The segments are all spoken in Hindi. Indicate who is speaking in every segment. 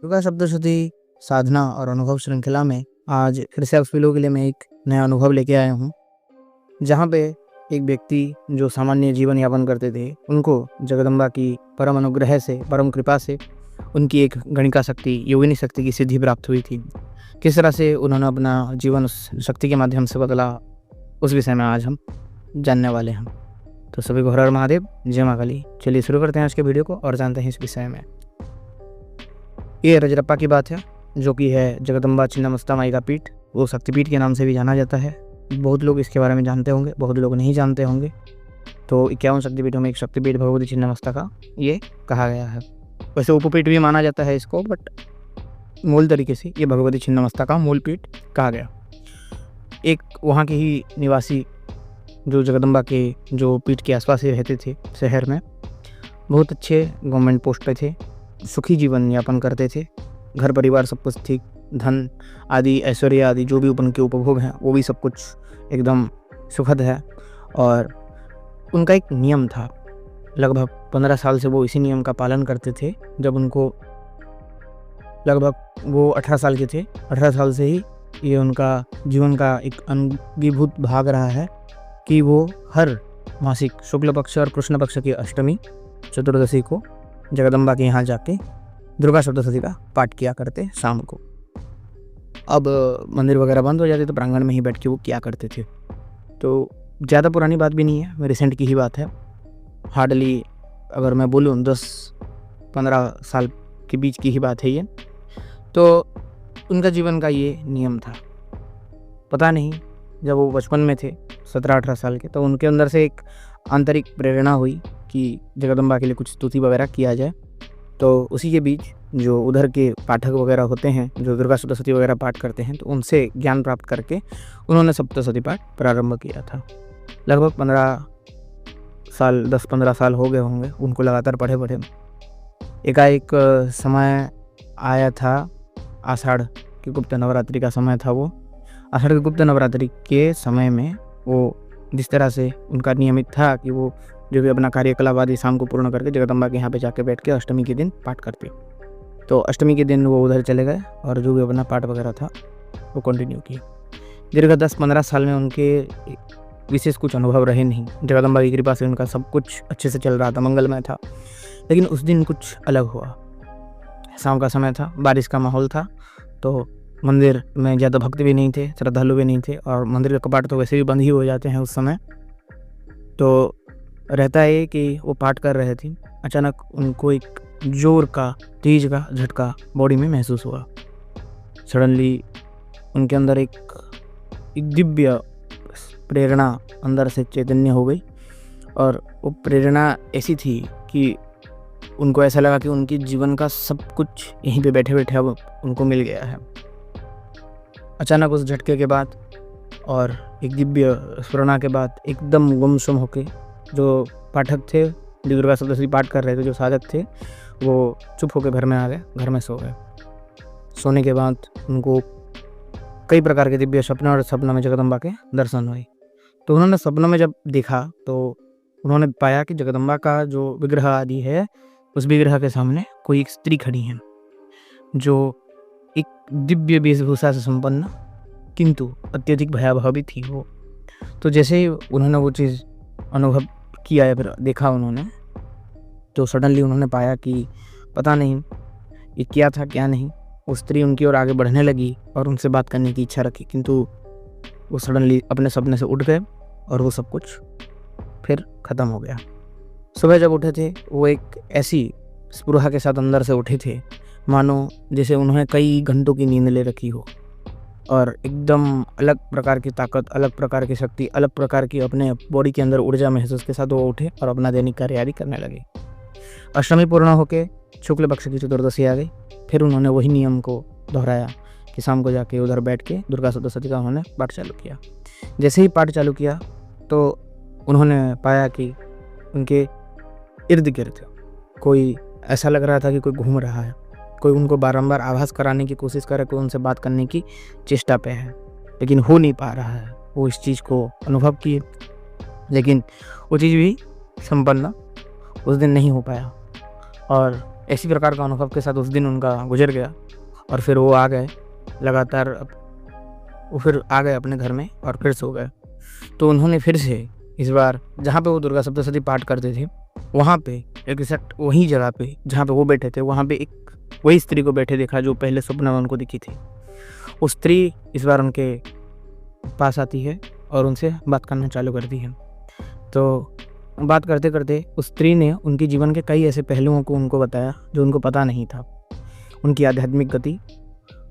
Speaker 1: दुर्गा सप्तशती साधना और अनुभव श्रृंखला में आज फिर से आप सभी लोगों के लिए मैं एक नया अनुभव लेके आया हूँ, जहाँ पे एक व्यक्ति जो सामान्य जीवन यापन करते थे, उनको जगदम्बा की परम अनुग्रह से, परम कृपा से उनकी एक गणिका शक्ति, योगिनी शक्ति की सिद्धि प्राप्त हुई थी। किस तरह से उन्होंने अपना जीवन उस शक्ति के माध्यम से बदला, उस विषय में आज हम जानने वाले हैं। तो सभी को हर हर महादेव, जय मां काली। चलिए शुरू करते हैं आज के वीडियो को और जानते हैं इस विषय में। ये रजरप्पा की बात है, जो कि है जगदम्बा छिन्नमस्ता माई का पीठ, वो शक्तिपीठ के नाम से भी जाना जाता है। बहुत लोग इसके बारे में जानते होंगे, बहुत लोग नहीं जानते होंगे। तो 51 शक्तिपीठों में एक शक्तिपीठ भगवती छिन्नमस्ता का ये कहा गया है। वैसे उपपीठ भी माना जाता है इसको, बट मूल तरीके से ये भगवती छिन्नमस्ता का मूल पीठ कहा गया। एक वहाँ के ही निवासी जो जगदम्बा के जो पीठ के आसपास ही रहते थे शहर में, बहुत अच्छे गवर्नमेंट पोस्ट पे थे, सुखी जीवन यापन करते थे। घर परिवार सब कुछ ठीक, धन आदि ऐश्वर्य आदि जो भी उनके उपभोग हैं वो भी सब कुछ एकदम सुखद है। और उनका एक नियम था, लगभग 15 साल से वो इसी नियम का पालन करते थे। जब उनको लगभग वो 18 साल के थे, 18 साल से ही ये उनका जीवन का एक अंगीभूत भाग रहा है कि वो हर मासिक शुक्ल पक्ष और कृष्ण पक्ष की अष्टमी चतुर्दशी को जगदम्बा के यहाँ जाके दुर्गा सप्तशती का पाठ किया करते शाम को। अब मंदिर वगैरह बंद हो जाते तो प्रांगण में ही बैठ के वो किया करते थे। तो ज़्यादा पुरानी बात भी नहीं है, रिसेंट की ही बात है। हार्डली अगर मैं बोलूँ 10-15 साल के बीच की ही बात है ये। तो उनका जीवन का ये नियम था। पता नहीं, जब वो बचपन में थे 17-18 साल के, तो उनके अंदर से एक आंतरिक प्रेरणा हुई कि जगदम्बा के लिए कुछ स्तुति वगैरह किया जाए। तो उसी के बीच जो उधर के पाठक वगैरह होते हैं, जो दुर्गा सप्तशती वगैरह पाठ करते हैं, तो उनसे ज्ञान प्राप्त करके उन्होंने सप्तशती पाठ प्रारंभ किया था। लगभग 10-15 साल हो गए होंगे उनको लगातार पढ़े पढ़े। एकाएक समय आया था, आषाढ़ की गुप्त नवरात्रि का समय था। वो आषाढ़ की गुप्त नवरात्रि के समय में वो जिस तरह से उनका नियमित था कि वो जो भी अपना कार्यकलाप आदि शाम को पूर्ण करके जगदम्बा के यहाँ पे जाके बैठ के अष्टमी के दिन पाठ करते। तो अष्टमी के दिन वो उधर चले गए और जो भी अपना पाठ वगैरह था वो कंटिन्यू किया। दीर्घ 10-15 साल में उनके विशेष कुछ अनुभव रहे नहीं। जगदम्बा की कृपा से उनका सब कुछ अच्छे से चल रहा था, मंगलमय था। लेकिन उस दिन कुछ अलग हुआ। शाम का समय था, बारिश का माहौल था, तो मंदिर में ज़्यादा भक्त भी नहीं थे, श्रद्धालु भी नहीं थे, और मंदिर के कपाट तो वैसे भी बंद ही हो जाते हैं उस समय। तो रहता है कि वो पाठ कर रहे थे, अचानक उनको एक जोर का, तेज का झटका बॉडी में महसूस हुआ। सडनली उनके अंदर एक दिव्य प्रेरणा अंदर से चैतन्य हो गई, और वो प्रेरणा ऐसी थी कि उनको ऐसा लगा कि उनके जीवन का सब कुछ यहीं पे बैठे बैठे अब उनको मिल गया है। अचानक उस झटके के बाद और एक दिव्य स्फुरणा के बाद एकदम गुमसुम होके जो पाठक थे, जो दुर्गा सप्तशती पाठ कर रहे थे, जो साधक थे, वो चुप होकर घर में आ गए, घर में सो गए। सोने के बाद उनको कई प्रकार के दिव्य सपने और सपनों में जगदम्बा के दर्शन हुए। तो उन्होंने सपनों में जब देखा तो उन्होंने पाया कि जगदम्बा का जो विग्रह आदि है, उस विग्रह के सामने कोई एक स्त्री खड़ी है, जो एक दिव्य वेशभूषा से संपन्न, किंतु अत्यधिक भयावह भी थी वो। तो जैसे ही उन्होंने वो चीज़ अनुभव किया या फिर देखा उन्होंने, तो सडनली उन्होंने पाया कि पता नहीं ये क्या था क्या नहीं। वो स्त्री उनकी ओर आगे बढ़ने लगी और उनसे बात करने की इच्छा रखी, किंतु वो सडनली अपने सपने से उठ गए और वो सब कुछ फिर ख़त्म हो गया। सुबह जब उठे थे, वो एक ऐसी स्पृहा के साथ अंदर से उठे थे मानो जैसे उन्होंने कई घंटों की नींद ले रखी हो, और एकदम अलग प्रकार की ताकत, अलग प्रकार की शक्ति, अलग प्रकार की अपने बॉडी के अंदर ऊर्जा महसूस के साथ वो उठे और अपना दैनिक कार्य आदि करने लगे। अष्टमी पूर्ण होके शुक्ल पक्ष की चतुर्दशी आ गई। फिर उन्होंने वही नियम को दोहराया कि शाम को जाके उधर बैठ के दुर्गा सप्तशती का उन्होंने पाठ चालू किया। जैसे ही पाठ चालू किया तो उन्होंने पाया कि उनके इर्द गिर्द कोई, ऐसा लग रहा था कि कोई घूम रहा है, कोई उनको बारंबार आभास कराने की कोशिश कर रहा है, कोई उनसे बात करने की चेष्टा पे है, लेकिन हो नहीं पा रहा है। वो इस चीज़ को अनुभव किए, लेकिन वो चीज़ भी संपन्न उस दिन नहीं हो पाया। और ऐसी प्रकार का अनुभव के साथ उस दिन उनका गुजर गया और फिर वो आ गए लगातार, वो फिर आ गए अपने घर में और फिर सो गए। तो उन्होंने फिर से इस बार जहाँ पे वो दुर्गा सप्तशती पाठ करते थे वहाँ पे एग्जैक्ट वही जगह पे जहाँ पे वो बैठे थे वहाँ पे एक वही स्त्री को बैठे देखा जो पहले स्वप्न में उनको दिखी थी। वो स्त्री इस बार उनके पास आती है और उनसे बात करना चालू करती है। तो बात करते करते उस स्त्री ने उनके जीवन के कई ऐसे पहलुओं को उनको बताया जो उनको पता नहीं था। उनकी आध्यात्मिक गति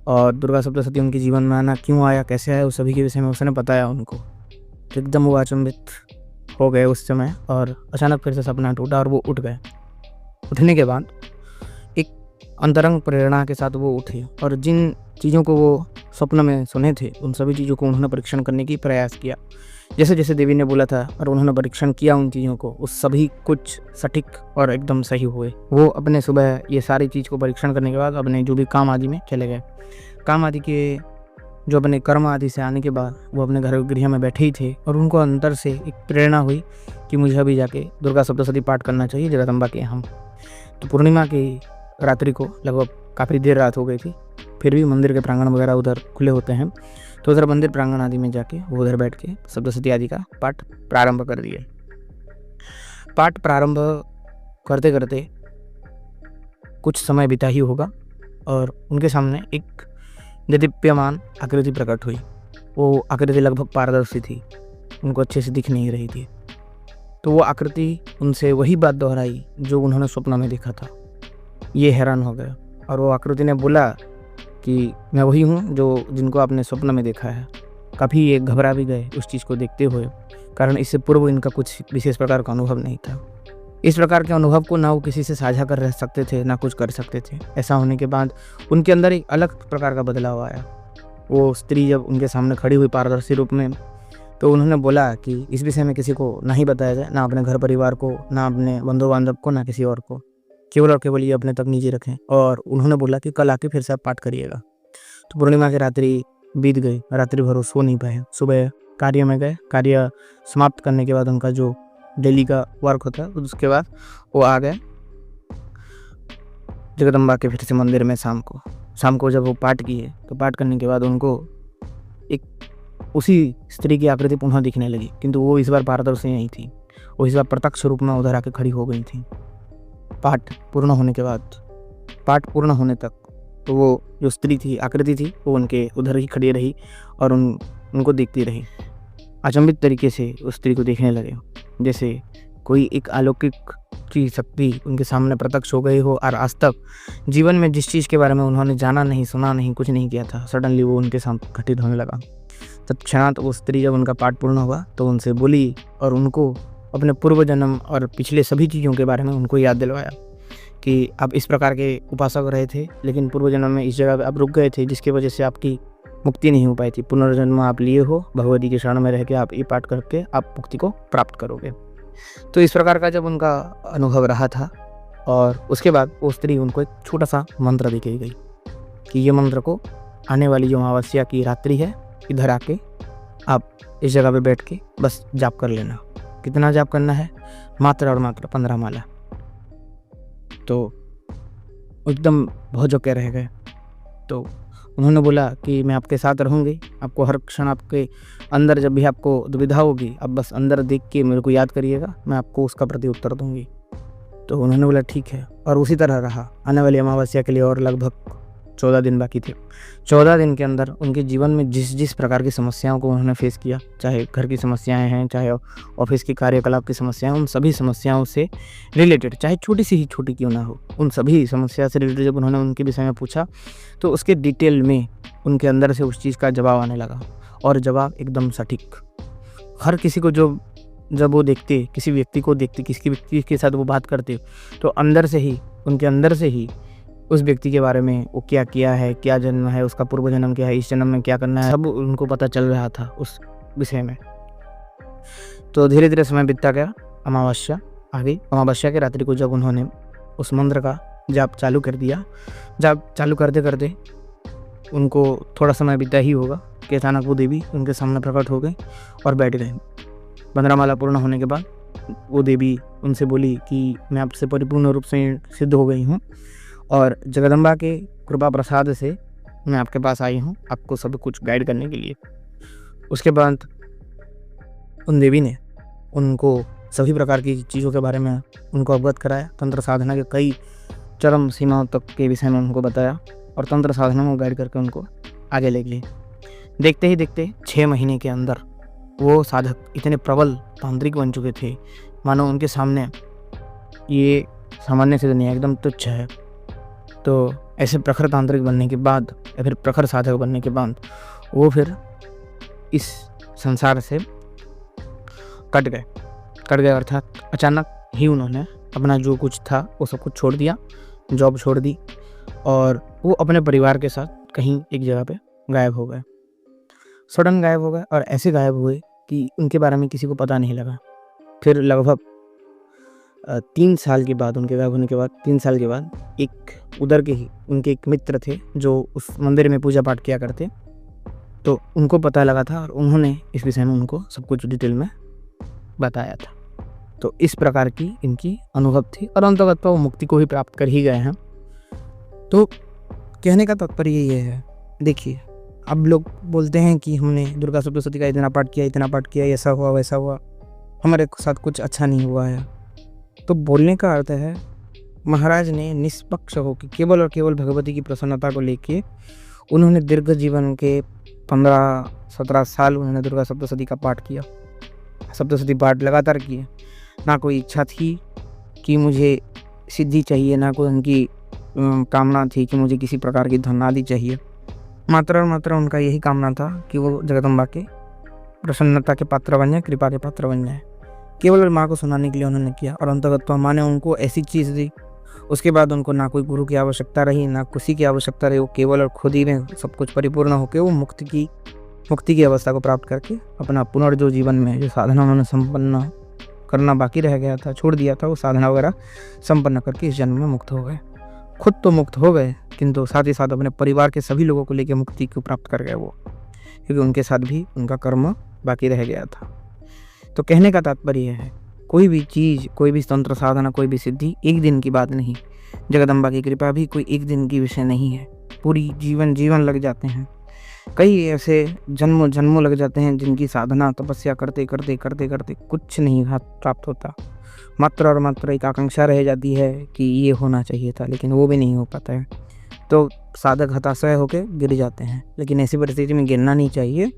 Speaker 1: और दुर्गा सप्तशती उनके जीवन में आना क्यों आया, कैसे आया, उस सभी के विषय में उसने बताया उनको। तो एकदम वो अचंभित हो गए उस समय और अचानक फिर से सपना टूटा और वो उठ गए। उठने के बाद एक अंतरंग प्रेरणा के साथ वो उठे और जिन चीज़ों को वो स्वप्न में सुने थे उन सभी चीज़ों को उन्होंने परीक्षण करने की प्रयास किया। जैसे जैसे देवी ने बोला था और उन्होंने परीक्षण किया उन चीज़ों को, उस सभी कुछ सटीक और एकदम सही हुए। वो अपने सुबह ये सारी चीज़ को परीक्षण करने के बाद अपने जो भी काम आदि में चले गए। काम आदि के जो अपने कर्म आदि से आने के बाद वो अपने घर गृह में बैठे ही थे और उनको अंदर से एक प्रेरणा हुई कि मुझे अभी जाके दुर्गा सप्तशती पाठ करना चाहिए जगदम्बा के यहाँ। तो पूर्णिमा की रात्रि को लगभग काफ़ी देर रात हो गई थी, फिर भी मंदिर के प्रांगण वगैरह उधर खुले होते हैं, तो उधर मंदिर प्रांगण आदि में जाके वो उधर बैठ के सप्तशती आदि का पाठ प्रारंभ कर दिए। पाठ प्रारंभ करते करते कुछ समय बिता ही होगा और उनके सामने एक देदीप्यमान आकृति प्रकट हुई। वो आकृति लगभग पारदर्शी थी, उनको अच्छे से दिख नहीं रही थी। तो वो आकृति उनसे वही बात दोहराई जो उन्होंने स्वप्न में देखा था। ये हैरान हो गए और वो आकृति ने बोला कि मैं वही हूँ जो जिनको आपने स्वप्न में देखा है। काफ़ी ये घबरा भी गए उस चीज़ को देखते हुए, कारण इससे पूर्व इनका कुछ विशेष प्रकार का अनुभव नहीं था। इस प्रकार के अनुभव को ना वो किसी से साझा कर रह सकते थे ना कुछ कर सकते थे। ऐसा होने के बाद उनके अंदर एक अलग प्रकार का बदलाव आया। वो स्त्री जब उनके सामने खड़ी हुई पारदर्शी रूप में, तो उन्होंने बोला कि इस विषय में किसी को नहीं बताया जाए, ना अपने घर परिवार को, ना अपने बंधु बांधव को, ना किसी और को, केवल और केवल ये अपने तक निजी रखें। और उन्होंने बोला कि कल आके फिर से आप पाठ करिएगा। तो पूर्णिमा की रात्रि बीत गई, रात्रि भर वो सो नहीं पाए। सुबह कार्य में गए, कार्य समाप्त करने के बाद उनका जो डेली का वर्क होता है उसके बाद वो आ गए जगदम्बा के फिर से मंदिर में। शाम को जब वो पाठ किए तो पाठ करने के बाद उनको एक उसी स्त्री की आकृति पुनः दिखने लगी, किंतु वो इस बार पारदर्शी नहीं थी। वो इस बार प्रत्यक्ष रूप में उधर आके खड़ी हो गई थी। पाठ पूर्ण होने के बाद, पाठ पूर्ण होने तक तो वो जो स्त्री थी, आकृति थी, वो उनके उधर ही खड़ी रही और उनको देखती रही। अचंभित तरीके से उस स्त्री को देखने लगे, जैसे कोई एक अलौकिक की शक्ति उनके सामने प्रत्यक्ष हो गई हो और आज तक जीवन में जिस चीज़ के बारे में उन्होंने जाना नहीं, सुना नहीं, कुछ नहीं किया था, सडनली वो उनके सामने घटित होने लगा। तत्क्षणात वो स्त्री जब उनका पाठ पूर्ण हुआ तो उनसे बोली और उनको अपने पूर्व जन्म और पिछले सभी चीज़ों के बारे में उनको याद दिलवाया कि आप इस प्रकार के उपासक रहे थे, लेकिन पूर्व जन्म में इस जगह पर आप रुक गए थे, जिसकी वजह से आपकी मुक्ति नहीं हो पाई थी। पुनर्जन्म आप लिए हो, भगवती के शरण में रह के आप ये पाठ करके आप मुक्ति को प्राप्त करोगे। तो इस प्रकार का जब उनका अनुभव रहा था और उसके बाद वो स्त्री उनको एक छोटा सा मंत्र दे के गई कि ये मंत्र को आने वाली जो अमावस्या की रात्रि है, इधर आके आप इस जगह पे बैठ के बस जाप कर लेना। कितना जाप करना है? मात्र और मात्र 15 माला। तो एकदम बहुत जो कह रह गए। तो उन्होंने बोला कि मैं आपके साथ रहूँगी, आपको हर क्षण आपके अंदर जब भी आपको दुविधा होगी आप बस अंदर देख के मेरे को याद करिएगा, मैं आपको उसका प्रति उत्तर दूंगी। तो उन्होंने बोला ठीक है, और उसी तरह रहा। आने वाली अमावस्या के लिए और लगभग 14 दिन बाकी थे। 14 दिन के अंदर उनके जीवन में जिस प्रकार की समस्याओं को उन्होंने फेस किया, चाहे घर की समस्याएं हैं, चाहे ऑफिस की कार्यकलाप की समस्याएं, उन सभी समस्याओं से रिलेटेड, चाहे छोटी सी ही छोटी क्यों ना हो, उन सभी समस्या से रिलेटेड जब उन्होंने उनके विषय में पूछा तो उसके डिटेल में उनके अंदर से उस चीज़ का जवाब आने लगा। और जवाब एकदम सटीक। हर किसी को जब वो देखते, किसी व्यक्ति को देखते, किसी व्यक्ति के साथ वो बात करते, तो अंदर से ही, उनके अंदर से ही उस व्यक्ति के बारे में, वो क्या किया है, क्या जन्म है, उसका पूर्व जन्म क्या है, इस जन्म में क्या करना है, सब उनको पता चल रहा था उस विषय में। तो धीरे धीरे समय बीतता गया, अमावस्या आ गई। अमावस्या की रात्रि को जब उन्होंने उस मंत्र का जाप चालू कर दिया, जाप चालू करते करते उनको थोड़ा समय बीता ही होगा कि अचानक वो देवी उनके सामने प्रकट हो गई और बैठ गई। 15 माला पूर्ण होने के बाद वो देवी उनसे बोली कि मैं आपसे परिपूर्ण रूप से सिद्ध हो गई हूँ, और जगदम्बा के कृपा प्रसाद से मैं आपके पास आई हूँ आपको सब कुछ गाइड करने के लिए। उसके बाद उन देवी ने उनको सभी प्रकार की चीज़ों के बारे में उनको अवगत कराया, तंत्र साधना के कई चरम सीमाओं तक के विषय में उनको बताया और तंत्र साधना में गाइड करके उनको आगे ले गए। देखते ही देखते 6 महीने के अंदर वो साधक इतने प्रबल तांत्रिक बन चुके थे, मानो उनके सामने ये सामान्य से दुनिया एकदम तुच्छ है। तो ऐसे प्रखर तांत्रिक बनने के बाद या फिर प्रखर साधक बनने के बाद वो फिर इस संसार से कट गए अर्थात अचानक ही उन्होंने अपना जो कुछ था वो सब कुछ छोड़ दिया, जॉब छोड़ दी और वो अपने परिवार के साथ कहीं एक जगह पे गायब हो गए। सडन गायब हो गए और ऐसे गायब हुए कि उनके बारे में किसी को पता नहीं लगा। फिर लगभग 3 साल के बाद, उनके गायब होने के बाद 3 साल के बाद एक उधर के ही उनके एक मित्र थे जो उस मंदिर में पूजा पाठ किया करते, तो उनको पता लगा था और उन्होंने इस विषय में उनको सब कुछ डिटेल में बताया था। तो इस प्रकार की इनकी अनुभव थी और अंततः वो मुक्ति को ही प्राप्त कर ही गए हैं। तो कहने का तात्पर्य ये है, देखिए अब लोग बोलते हैं कि हमने दुर्गा सप्तशती का इतना पाठ किया, ऐसा हुआ वैसा हुआ, हमारे साथ कुछ अच्छा नहीं हुआ है। तो बोलने का अर्थ है महाराज ने निष्पक्ष होकर केवल और केवल भगवती की प्रसन्नता को लेके उन्होंने दीर्घ जीवन के 15-17 साल उन्होंने दुर्गा सप्तशती का पाठ किया, सप्तशती पाठ लगातार किए। ना कोई इच्छा थी कि मुझे सिद्धि चाहिए, ना कोई उनकी कामना थी कि मुझे किसी प्रकार की धन आदि चाहिए। मात्र और मात्र उनका यही कामना था कि वो जगदम्बा के प्रसन्नता के पात्र बन जाए, कृपा के पात्र बन जाए। केवल माँ को सुनाने के लिए उन्होंने किया और अंततः माँ ने उनको ऐसी चीज़ दी, उसके बाद उनको ना कोई गुरु की आवश्यकता रही, ना किसी की आवश्यकता रही। वो केवल और खुद ही में सब कुछ परिपूर्ण होकर वो मुक्ति की अवस्था को प्राप्त करके अपना पुनर्जो जीवन में जो साधना उन्होंने संपन्न करना बाकी रह गया था, छोड़ दिया था, वो साधना वगैरह संपन्न करके इस जन्म में मुक्त हो गए। खुद तो मुक्त हो गए किंतु साथ ही साथ अपने परिवार के सभी लोगों को लेकर मुक्ति को प्राप्त कर गए वो, क्योंकि उनके साथ भी उनका कर्म बाकी रह गया था। तो कहने का तात्पर्य है कोई भी चीज़, कोई भी तंत्र साधना, कोई भी सिद्धि एक दिन की बात नहीं। जगदम्बा की कृपा भी कोई एक दिन की विषय नहीं है, पूरी जीवन लग जाते हैं। कई ऐसे जन्मों लग जाते हैं जिनकी साधना तपस्या करते करते कुछ नहीं प्राप्त होता। मात्र और मात्र एक आकांक्षा रह जाती है कि ये होना चाहिए था, लेकिन वो भी नहीं हो पाता है। तो साधक हताशा होकर गिर जाते हैं, लेकिन ऐसी परिस्थिति में गिरना नहीं चाहिए।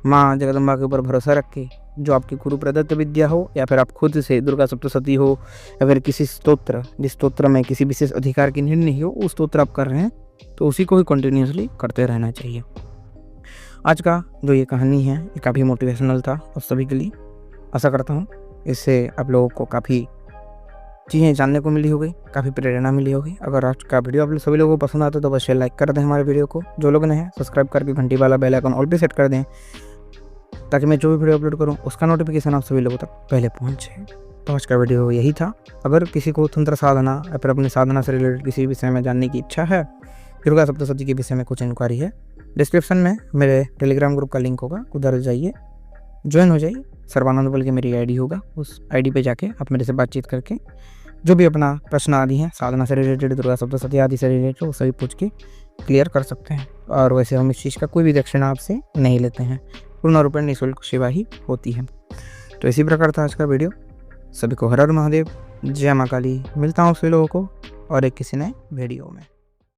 Speaker 1: माँ जगदम्बा के ऊपर भरोसा रख के जो आपकी गुरु प्रदत्त विद्या हो या फिर आप खुद से दुर्गा सप्तशती हो या फिर किसी स्तोत्र, जिस स्तोत्र में किसी विशेष अधिकार की नीड नहीं हो, उस स्तोत्र आप कर रहे हैं तो उसी को ही कंटिन्यूसली करते रहना चाहिए। आज का जो ये कहानी है ये काफ़ी मोटिवेशनल था और सभी के लिए। आशा करता हूँ इससे आप लोगों को काफ़ी चीज़ें जानने को मिली होगी, काफ़ी प्रेरणा मिली होगी। अगर आज का वीडियो आप सभी लोगों को पसंद आता है तो बस लाइक कर दें हमारे वीडियो को। जो लोग नए हैं सब्सक्राइब करके घंटी वाला बेल आइकन ऑल पे सेट कर दें ताकि मैं जो भी वीडियो अपलोड करूँ उसका नोटिफिकेशन आप सभी लोगों तक पहले पहुँचे। तो आज का वीडियो यही था। अगर किसी को तंत्र साधना या फिर अपनी साधना से रिलेटेड किसी विषय में जानने की इच्छा है, दुर्गा सप्तशती के विषय में कुछ इंक्वायरी है, डिस्क्रिप्शन में मेरे टेलीग्राम ग्रुप का लिंक होगा, उधर जाइए, ज्वाइन हो जाइए। सर्वानंद बोल के मेरी आईडी होगा, उस आईडी पे जाके आप मेरे से बातचीत करके जो भी अपना प्रश्न आदि है साधना से रिलेटेड, दुर्गा सप्तशती आदि से रिलेटेड, वो सभी पूछ के क्लियर कर सकते हैं। और वैसे हम इस चीज़ का कोई भी दक्षिणा आपसे नहीं लेते हैं, पूर्ण रूपेण निःशुल्क सेवा ही होती है। तो इसी प्रकार था आज का वीडियो। सभी को हर हर महादेव, जय माँ काली। मिलता हूँ सभी लोगों को और एक किसी नए वीडियो में।